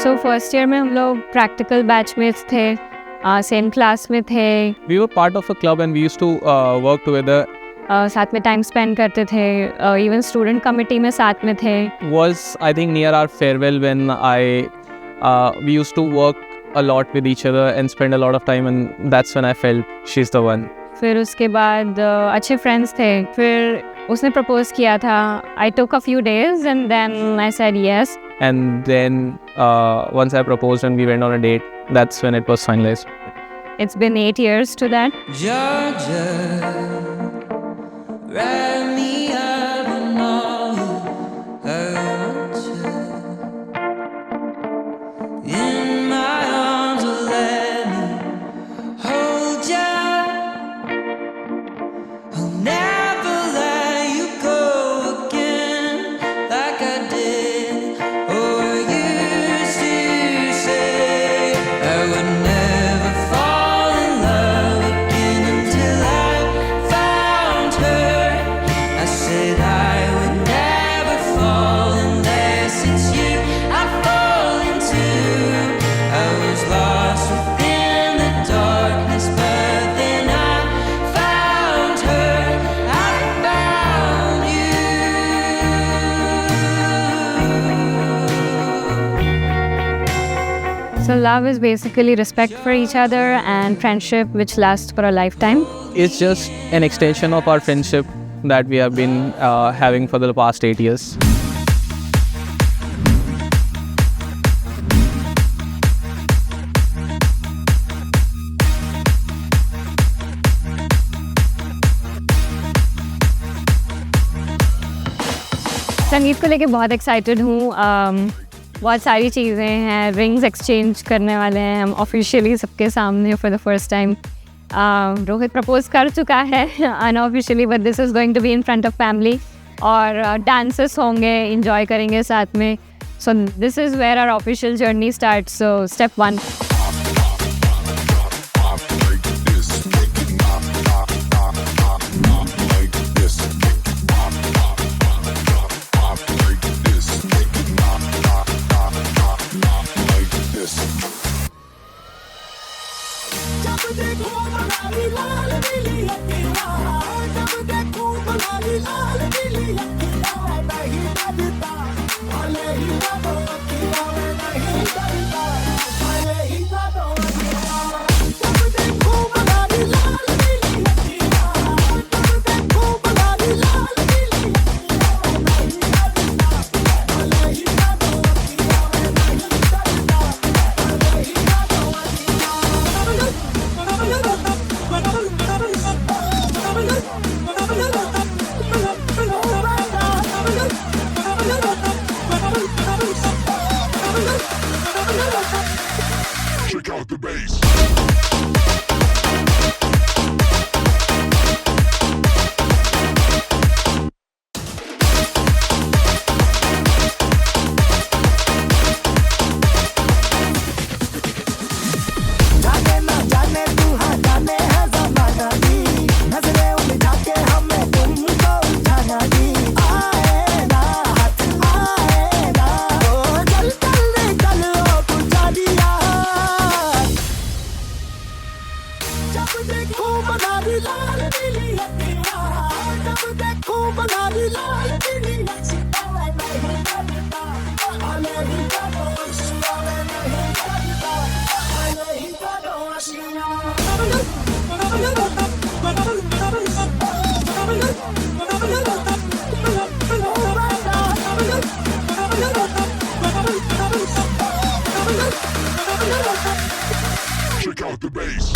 So first year में हम लोग प्रैक्टिकल बैचमेट्स थे, सेम क्लास में थे, We were part of a club and we used to work together. साथ में टाइम स्पेंड करते थे, इवन स्टूडेंट कमिटी में साथ में थे. Was I think near our farewell when we used to work a lot with each other and spend a lot of time, and that's when I felt she's the one. फिर उसके बाद अच्छे friends थे. फिर उसने propose किया था. I took a few days and then I said yes. And then once I proposed and we went on a date, that's when it was finalized. It's been 8 years to that. Georgia, wrap me up in all I want you. In my arms, let me hold you. I'll never let you go again like I did or used to say. I would never fall in love again until I found her. I said I would never fall unless it's you I fall into. I was lost within the darkness, but then I found her. I found you. So love is basically respect for each other and friendship which lasts for a lifetime. It's just an extension of our friendship that we have been having for the past 8 years. संगीत को लेके बहुत excited हूँ. बहुत सारी चीज़ें हैं. Rings exchange करने वाले हैं हम ऑफिशियली सबके सामने for the first time. Rohit propose कर चुका है unofficially, but this is going to be in front of family. और डांसेस होंगे, इंजॉय करेंगे साथ में. So this is where our official journey start. So step 1. Check out the bass. Check out the bass.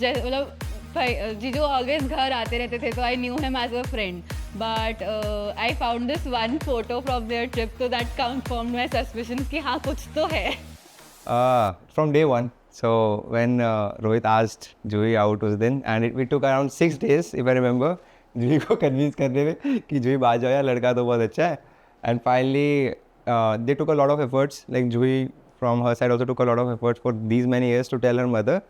मतलब जीजू always घर आते रहते थे, तो I knew him as a friend. but I found this one photo from their trip, so that confirmed my suspicions कि हाँ कुछ तो है. From day one. So when Rohit asked Juhi out उस दिन, and it took around 6 days if I remember, Juhi को convince करने में कि Juhi बाहर जाओ यार, लड़का तो बहुत अच्छा है. And finally they took a lot of efforts, like Juhi from her side also took a lot of efforts for these many years to tell her mother,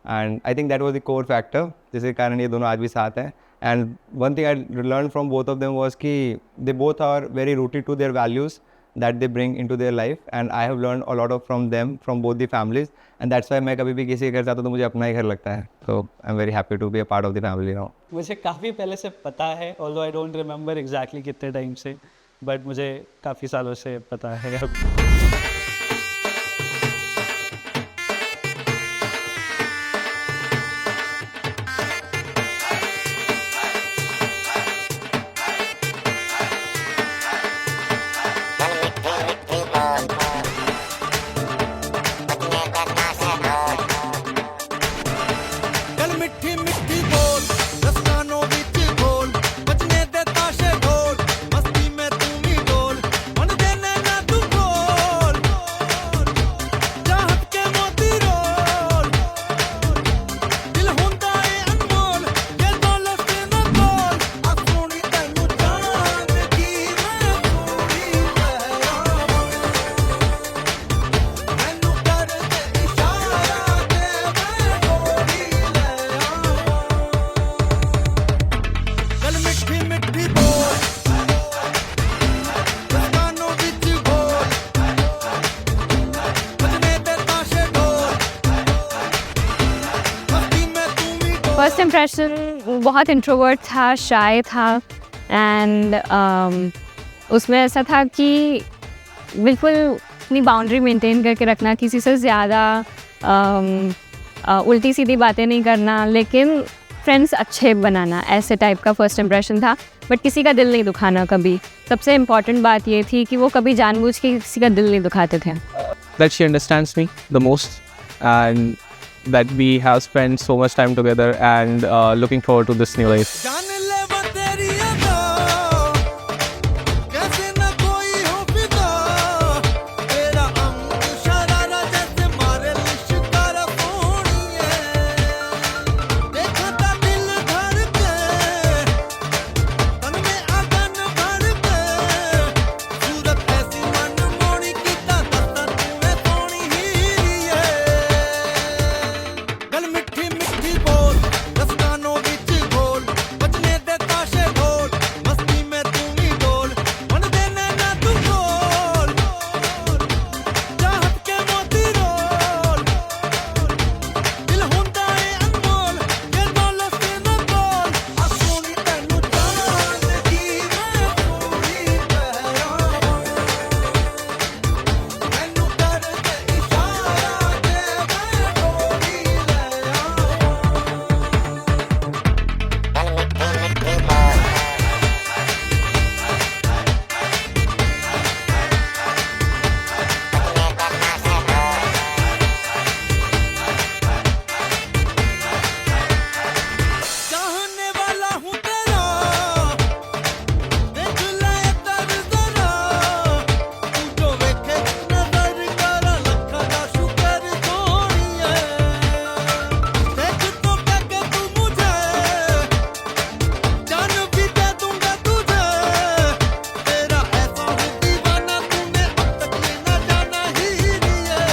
and I think that was the core factor जिसके कारण ये दोनों आज भी साथ हैं. And one thing I learned from both of them was कि they both are very rooted to their values that they bring into their life, and I have learned a lot of from them, from both the families, and that's why मैं कभी भी किसी के घर जाता हूँ तो मुझे अपना ही घर लगता है. So I'm very happy to be a part of the family now. मुझे काफ़ी पहले से पता है, although I don't remember exactly कितने टाइम से, but मुझे काफ़ी सालों से पता है अब. गल मिठी मिठी बोल दस्तानों विच घोल बचने दे ताशे ढोल मस्ती में तू भी डोल मन देने ना तू बोल चाहत के मोती रोल दिल हुंदा है अनमोल ये दौलत से ना बोल आ सोनी तैनू जान की मैं पूरी बहरावां मैनू कर दे इशारा ते मैं गोरी ले आवां गल मिठी मिठी बोल दस्तानों विच घोल बजने दे ताशे ढोल मस्ती में तू भी डोल. फर्स्ट इम्प्रेशन बहुत इंट्रोवर्ट था, शाय था, एंड उसमें ऐसा था कि बिल्कुल अपनी बाउंड्री मेंटेन करके रखना, किसी से ज़्यादा उल्टी सीधी बातें नहीं करना, लेकिन फ्रेंड्स अच्छे बनाना, ऐसे टाइप का फर्स्ट इम्प्रेशन था. बट किसी का दिल नहीं दुखाना कभी. सबसे इम्पॉर्टेंट बात ये थी कि वो कभी जानबूझ के किसी का दिल नहीं दुखाते थे. That she understands me the most, and that we have spent so much time together, and looking forward to this new life. जान ले वो तेरी अदा कैसे न कोई हो फिदा तेरा अंग शरारा जैसे मारे लिशकारा सोनिए देखा ता दिल धर के तन में आगन भर के सूरत ऐसी मन मोड़ी की दस्ता तूने सोनी हीरी है गल मिठी मिठी बोल दस्तानों विच घोल बचने दे ताशे ढोल मस्ती में तू भी डोल मन देने ना तू बोल चाहत के मोती रोल दिल हुंदा है अनमोल ये दौलत से ना बोल आ सोनी तैनू जान की मैं पूरी बहरावां मैनू कर दे इशारा ते मैं गोरी ले चाहने वाला हूँ तेरा देख ले तर जरा तू जो वेखे नजर कर लखा दा शुक्र सोनिए देख तो के तू मुझे जान भी दे दूंगा तुझे तेरा ऐसा हूँ दीवाना तूने अब तक ये ना जाना ही नहीं है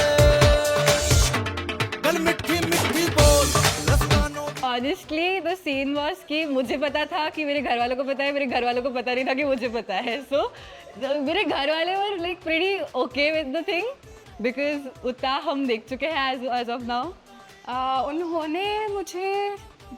गल मिठी मिठी बोल दस्तानों ऑनेस्टली द सीन वॉज कि मुझे पता था कि मेरे घर वालों को पता है, मेरे घर वालों को पता नहीं था कि मुझे पता है. सो मेरे घर वाले were like pretty okay with the thing, because उतना हम देख चुके हैं एज ऑफ नाउ. उन्होंने मुझे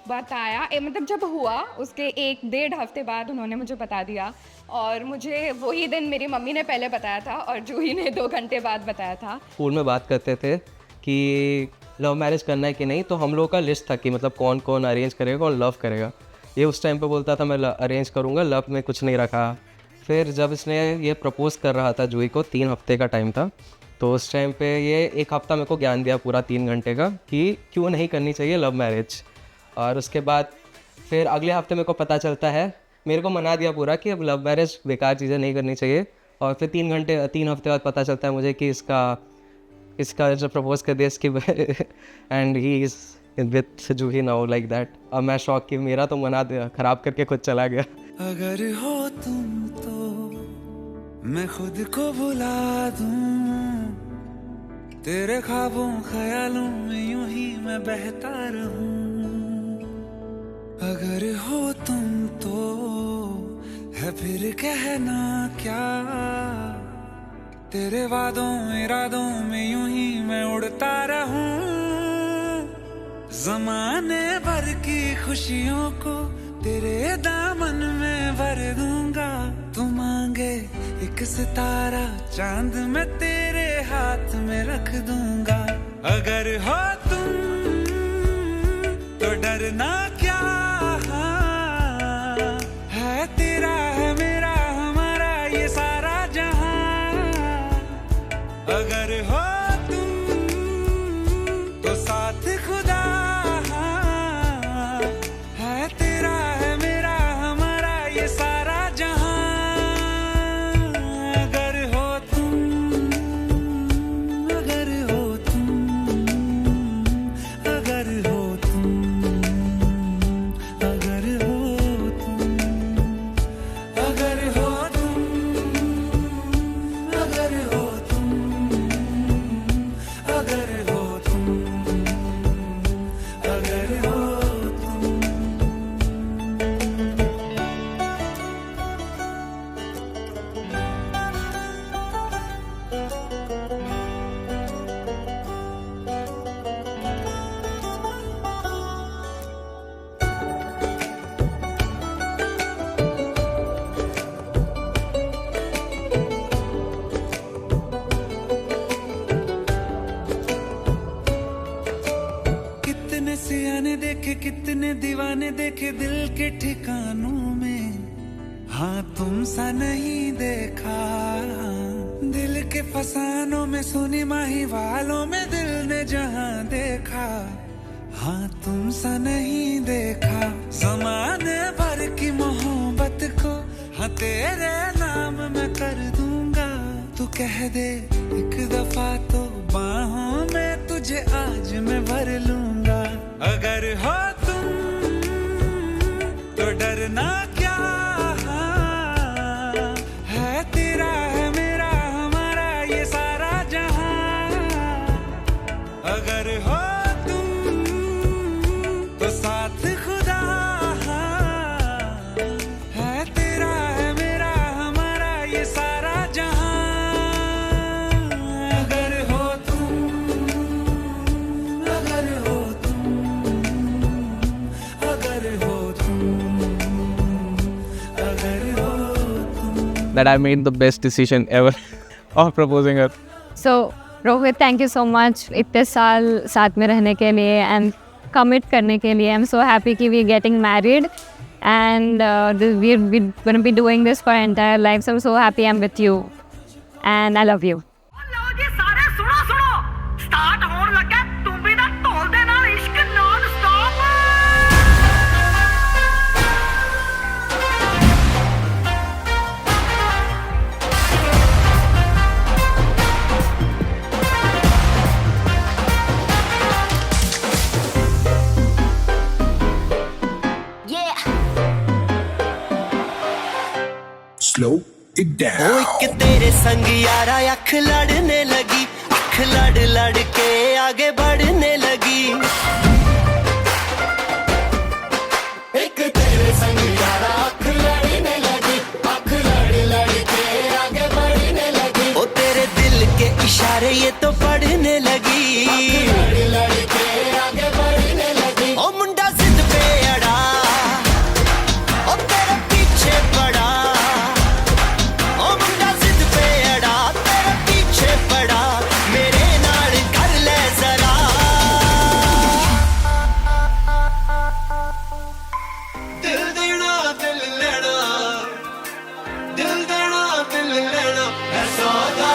बताया मतलब जब हुआ उसके 1-1.5 हफ्ते बाद उन्होंने मुझे बता दिया, और मुझे वही दिन मेरी मम्मी ने पहले बताया था और जूही ने 2 घंटे बाद बताया था. स्कूल में बात करते थे कि लव मैरिज करना है कि नहीं, तो हम लोगों का लिस्ट था कि मतलब कौन कौन अरेंज करेगा, कौन लव करेगा. ये उस टाइम पे बोलता था मैं अरेंज करूँगा, लव में कुछ नहीं रखा. फिर जब इसने ये प्रपोज़ कर रहा था जूही को, 3 हफ्ते का टाइम था, तो उस टाइम पे ये 1 हफ्ता मेरे को ज्ञान दिया पूरा 3 घंटे का कि क्यों नहीं करनी चाहिए लव मैरिज. और उसके बाद फिर अगले हफ्ते मेरे को पता चलता है मेरे को मना दिया पूरा कि अब लव मैरिज बेकार चीज़ें नहीं करनी चाहिए। और फिर 3 हफ्ते बाद पता चलता है मुझे कि इसका जो प्रपोज कर दिया इसकी and he is with Juhi now like that. अब मैं शौक कि मेरा तो मना दिया ख़राब करके खुद चला गया। अगर हो तुम तो मैं खुद को भुला दूं, तेरे ख्वाबों ख्यालों में यूं ही मैं बहता रहूं। अगर हो तुम तो है फिर कहना क्या, तेरे वादों इरादों में यूं ही मैं उड़ता रहूं। ज़माने भर की खुशियों को तेरे दामन में भर दूंगा। तू मांगे एक सितारा चांद मैं तेरे हाथ में रख दूंगा। अगर हो तुम तो डरना क्या, है तेरा है मेरा हमारा ये सारा जहां। अगर हो तुम तो साथ खुदा, है तेरा है मेरा हमारा ये सारा जहां। अगर हो तुम, अगर हो तुम, अगर हो तुम, अगर हो तुम, अगर हो तुम, अगर हो तुम, अगर हो तुम, अगर हो तुम। कितने सियाने देखे कितने दीवाने देखे दिल के ठिकानों में, हाँ तुम सा नहीं देखा। दिल के फसानों में सुनी माही वालों में दिल ने जहां देखा, हाँ तुम सा नहीं देखा। ज़माने भर की मोहब्बत को हाँ तेरे नाम मैं कर दूंगा। तू कह दे एक दफा तो बाहों में तुझे आज मैं भर लूंगा। अगर हो तुम तो डरना क्या, है तेरा है मेरा हमारा ये सारा जहां। अगर हो तुम तो साथ खुदा, है तेरा है मेरा हमारा ये सारा जहां। अगर हो तुम, अगर हो तुम, अगर हो तुम, अगर हो तुम। That I made the best decision ever of proposing her. So Rohit, thank you so much इतने साल साथ में रहने के लिए एंड कमिट करने के लिए। आई एम सो हैप्पी कि we getting married and we gonna be doing this for entire life. So I am so happy I am with you and I love you. ਲਓ ਜੀ ਸਾਰੇ ਸੁਣੋ ਸੁਣੋ start ਹੋਣ ਲੱਗਾ ਤੂੰ ਵੀ ਨਾ ਢੋਲ ਦੇ ਨਾਲ ਇਸ਼ਕ non stop. Slow it down. ओ एक तेरे संग यारा अख लड़ने लगी, अख लड़ लड़ के आगे बढ़ने लगी। एक तेरे संग यारा अख लड़ने लगी, अख लड़ लड़ के आगे बढ़ने लगी। ओ तेरे दिल के इशारे ये तो पढ़ने लगी, लड़ लड़ के आगे बढ़ने लगी। ओ मुंडा जिद पे अड़ा, ओ तेरे पीछे पड़ा। ओ मुंडा जिद पे अड़ा, तेरे पीछे पड़ा। मेरे नाल कर ले जरा। दिल देना दिल लेना, दिल देना दिल लेना है सौदा।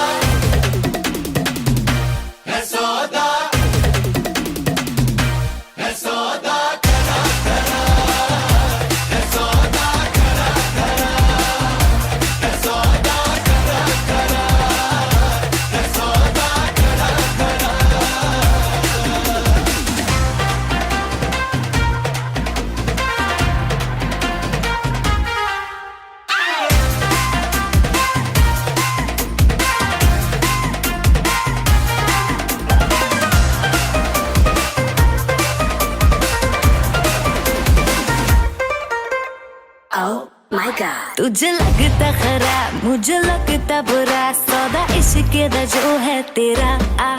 तुझे लगता खराब मुझे लगता बुरा सौदा इश्क दा जो है तेरा आ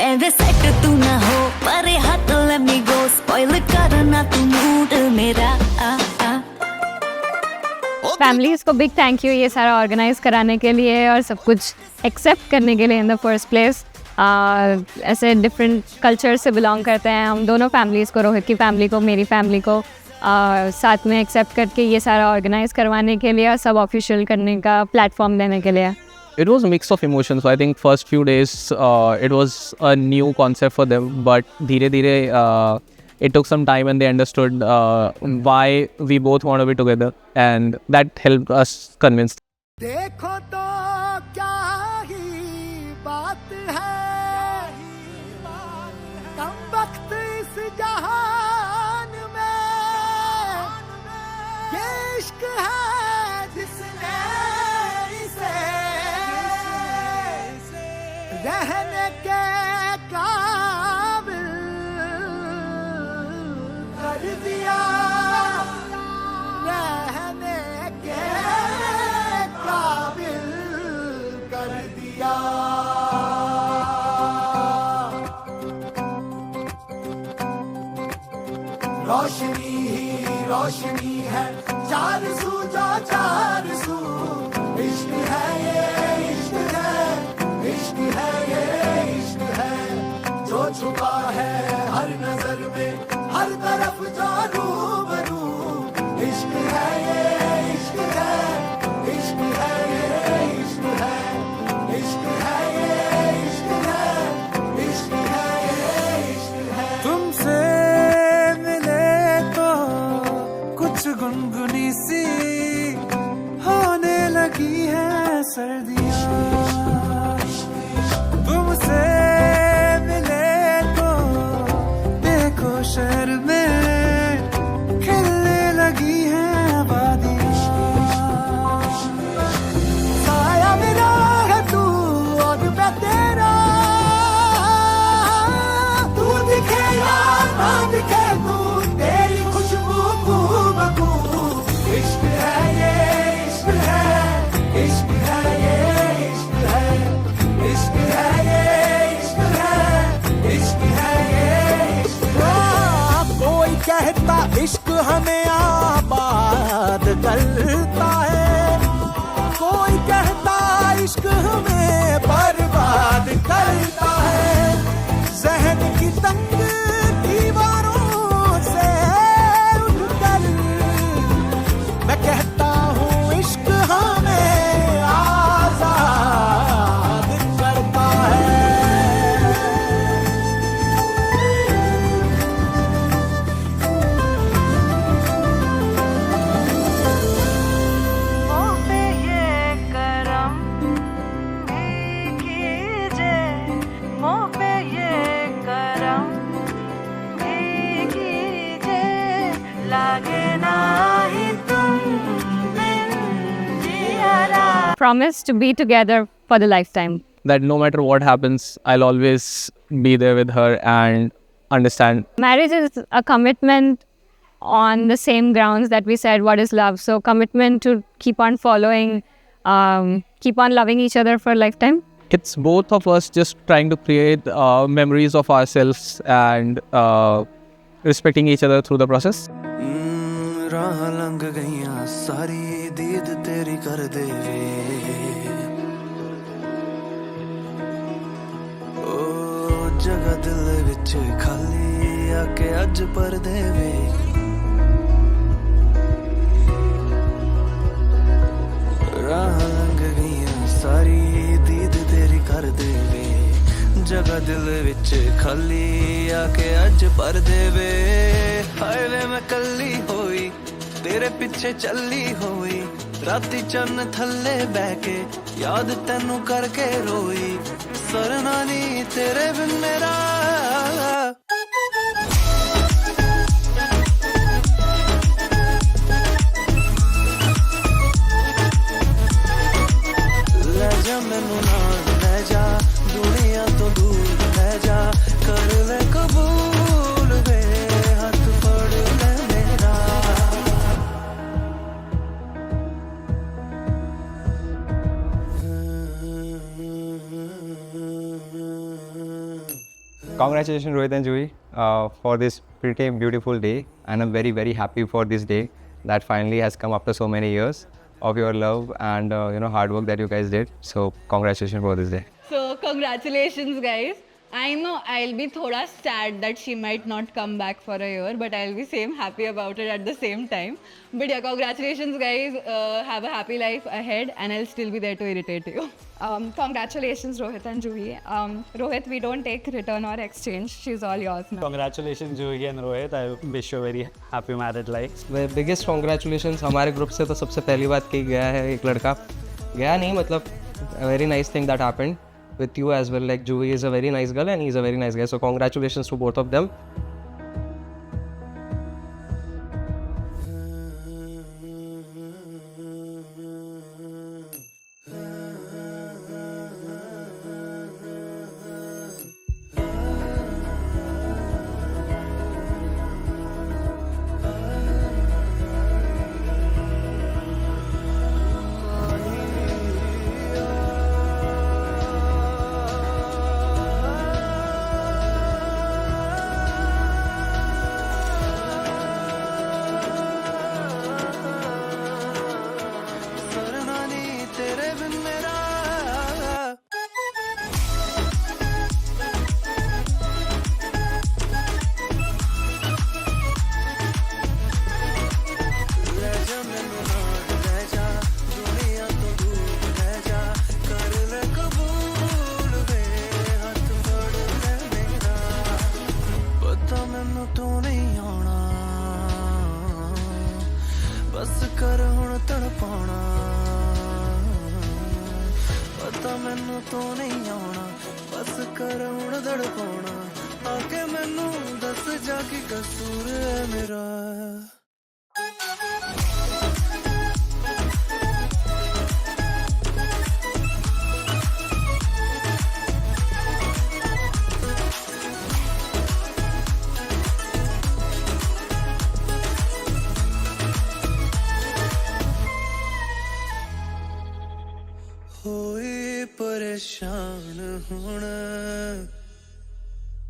एवे सेट तू ना हो परे हाथ let me go spoil करना तू मूड मेरा आ फैमिलीज़ को बिग थैंक यू ये सारा ऑर्गेनाइज कराने के लिए और सब कुछ एक्सेप्ट करने के लिए इन द फर्स्ट प्लेस। ऐसे डिफरेंट कल्चर से बिलोंग करते हैं हम दोनों फैमिलीज़ को, रोहित की फैमिली को, मेरी फैमिली को, साथ में एक्सेप्ट करके ये सारा ऑर्गेनाइज करवाने के लिए और सब ऑफिशियल करने का प्लेटफॉर्म देने के लिए। It was a mix of emotions. I think first few days it was a new concept for them, but धीरे it took some time and they understood why we both want to be together, and that helped us convince. देखो तो क्या ही बात है, कम वक्त इस जहान में, ये इश्क है जिसने इसे रहने के काबिल कर दिया, रहने के काबिल कर दिया। रोशनी ही रोशनी है, चार सू जो चार सू, इश्क है ये इश्क है, इश्क है ये इश्क है, जो छुपा है हर नजर में, हर तरफ जो रूबरू, इश्क है ये इश्क है, इश्क है ये इश्क है, इश्क है ये इश्क है, इश्क है ये इश्क है। तुमसे मिले तो कुछ गुनगुनी सी होने लगी है सर्दियाँ, तुमसे मिले तो देखो शहर में खिलने लगी है वादियाँ, साया मेरा है तू और मैं तेरा, तू दिखे या ना दिखे तू, तेरी खुशबू खूबू, इश्क है ये इश्क है, इश्क है ये इश्क है, इश्क है ये इश्क है, इश्क है ये इश्क है। कोई कहता इश्क हमें आबाद करता है, कोई कहता इश्क हमें बर्बाद करता है, जहन की तंग दीवारों से उठकर मैं कहता हूँ इश्क हमें आजाद करता है। मुँह पे ये करम भी कीजिए, मुँह पे ये करम भी कीजिए, लागे ना ही तुम बिन जिया। Promise to be together for the lifetime. That no matter what happens, I'll always be there with her and understand. Marriage is a commitment on the same grounds that we said what is love. So commitment to keep on following, keep on loving each other for a lifetime. It's both of us just trying to create memories of ourselves and respecting each other through the process. राह लंघ गईयां सारी दीद तेरी कर देवे, ओ जगह दिल विच खाली आके अज पर देवे, राह लंघ गईयां सारी दीद तेरी कर देवे, जगह दिल विच खाली आके अज पर देवे। हाय वे मैं कल्ली होई तेरे पिछे चली होई, राती चन्न थल्ले बह के याद तेनू करके रोई, सरना नी तेरे बिन मेरा। ले जा मैनू नाल ले जा, दुनिया तो दूर ले जा, कर ले कबूल वे हाथ फड़ Congratulations, Rohit and Juhi, for this pretty beautiful day, and I'm very, very happy for this day that finally has come after so many years of your love and hard work that you guys did. So congratulations for this day. So congratulations, guys. I know I'll be thoda sad that she might not come back for a year, but I'll be same happy about it at the same time. But yeah, congratulations, guys. Have a happy life ahead, and I'll still be there to irritate you. Congratulations, Rohit and Juhi. Rohit, we don't take return or exchange. She's all yours now. Congratulations, Juhi and Rohit. I wish you a very happy married life. Biggest congratulations हमारे group से तो सबसे पहली बात की गया है एक लड़का गया नहीं मतलब very nice thing that happened with you as well. Like Juhi is a very nice girl and he's a very nice guy, so congratulations to both of them. ਮੈਨੂੰ ਤੋਂ ਨਹੀਂ ਆਉਣਾ ਬਸ ਕਰ ਹੁਣ ਧੜਕਾਉਣਾ ਆ ਕੇ ਮੈਨੂੰ ਦੱਸ ਜਾ ਕੀ ਕਸੂਰ ਹੈ ਮੇਰਾ ਹੋਏ ਪਰੇਸ਼ਾਨ ਹੁਣ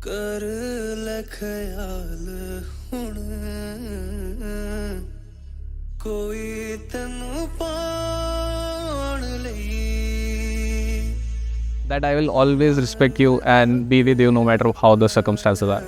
ਕਰ ਲੈ ਖਿਆਲ ਹੁਣ ਕੋਈ ਤੈਨੂੰ ਪਾਉਣ ਲਈ That I will always respect you and be with you no matter how the circumstances are.